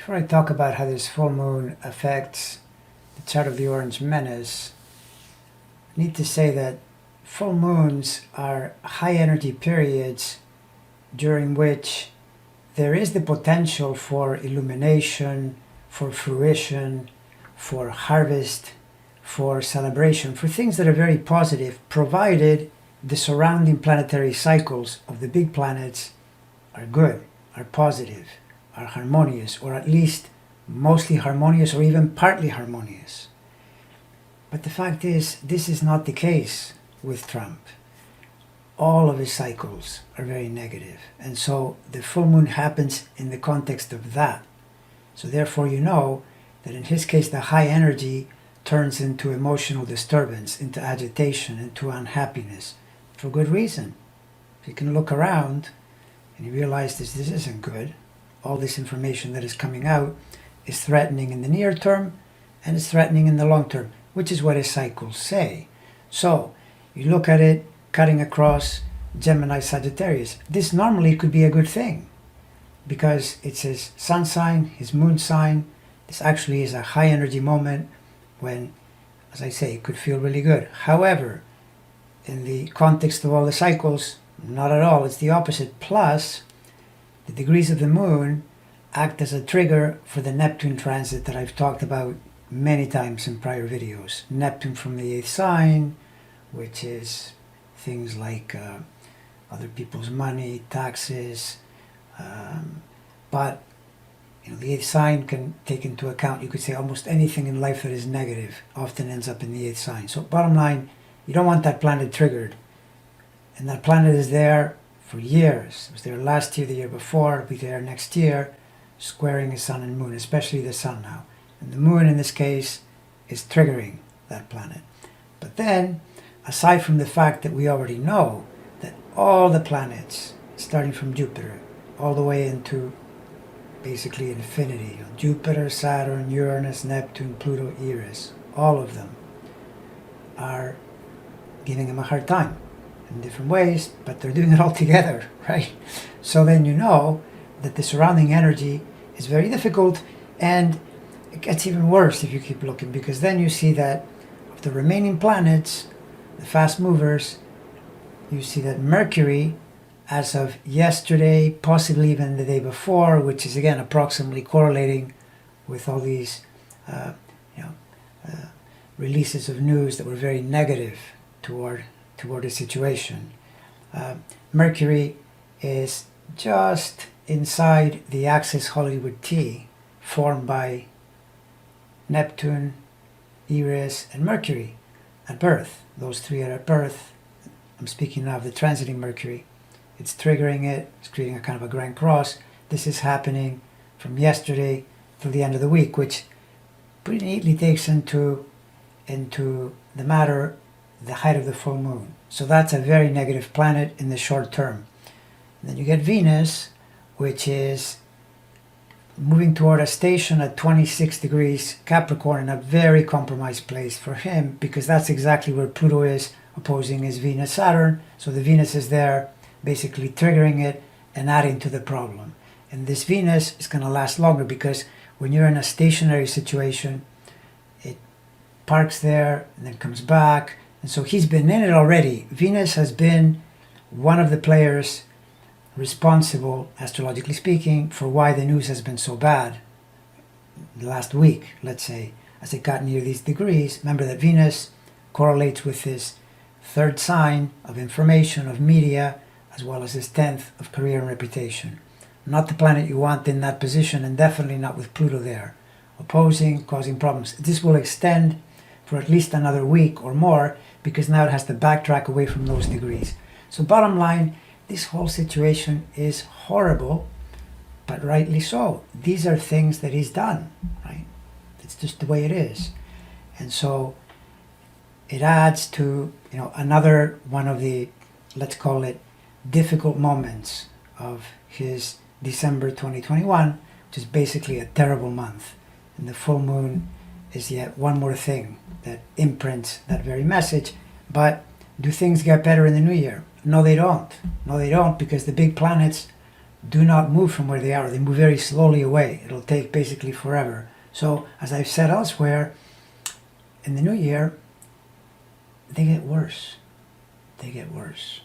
Before I talk about how this full moon affects the chart of the Orange Menace, I need to say that full moons are high energy periods during which there is the potential for illumination, for fruition, for harvest, for celebration, for things that are very positive, provided the surrounding planetary cycles of the big planets are good, are positive, are harmonious, or at least mostly harmonious or even partly harmonious. But the fact is, this is not the case with Trump. All of his cycles are very negative. And so the full moon happens in the context of that. So therefore you know that in his case the high energy turns into emotional disturbance, into agitation, into unhappiness, for good reason. If you can look around and you realize this isn't good, all this information that is coming out is threatening in the near term and is threatening in the long term, which is what his cycles say. So you look at it cutting across Gemini Sagittarius. This normally could be a good thing because it's his sun sign, his moon sign. This actually is a high energy moment when, as I say, it could feel really good. However, in the context of all the cycles, not at all. It's the opposite. Plus, the degrees of the moon act as a trigger for the Neptune transit that I've talked about many times in prior videos. Neptune from the 8th sign, which is things like other people's money, taxes, but the 8th sign can take into account, you could say, almost anything in life that is negative often ends up in the 8th sign. So bottom line, you don't want that planet triggered. And that planet is there for years. It was there last year, the year before, it'll be there next year, squaring the sun and moon, especially the sun now. And the moon in this case is triggering that planet. But then, aside from the fact that we already know that all the planets, starting from Jupiter, all the way into basically infinity, Jupiter, Saturn, Uranus, Neptune, Pluto, Eris, all of them are giving him a hard time in different ways, but they're doing it all together, right? So then you know that the surrounding energy is very difficult, and it gets even worse if you keep looking, because then you see that of the remaining planets, the fast movers, you see that Mercury, as of yesterday, possibly even the day before, which is again approximately correlating with all these releases of news that were very negative toward the situation. Mercury is just inside the axis Hollywood T formed by Neptune, Eris, and Mercury at birth. Those three are at birth. I'm speaking now of the transiting Mercury. It's triggering it. It's creating a kind of a grand cross. This is happening from yesterday till the end of the week, which pretty neatly takes into the matter the height of the full moon. So that's a very negative planet in the short term. And then you get Venus, which is moving toward a station at 26 degrees Capricorn, in a very compromised place for him, because that's exactly where Pluto is opposing his Venus Saturn. So the Venus is there basically triggering it and adding to the problem. And this Venus is going to last longer, because when you're in a stationary situation, it parks there and then comes back. And so he's been in it already. Venus has been one of the players responsible, astrologically speaking, for why the news has been so bad the last week, let's say, as it got near these degrees. Remember that Venus correlates with his third sign of information, of media, as well as his 10th of career and reputation. Not the planet you want in that position, and definitely not with Pluto there, opposing, causing problems. This will extend for at least another week or more, because now it has to backtrack away from those degrees. So bottom line, this whole situation is horrible, but rightly so. These are things that he's done, right? It's just the way it is. And so it adds to, another one of the, let's call it, difficult moments of his December 2021, which is basically a terrible month. And the full moon is yet one more thing that imprints that very message. But do things get better in the new year? No, they don't. No, they don't, because the big planets do not move from where they are. They move very slowly away. It'll take basically forever. So, as I've said elsewhere, in the new year, they get worse. They get worse.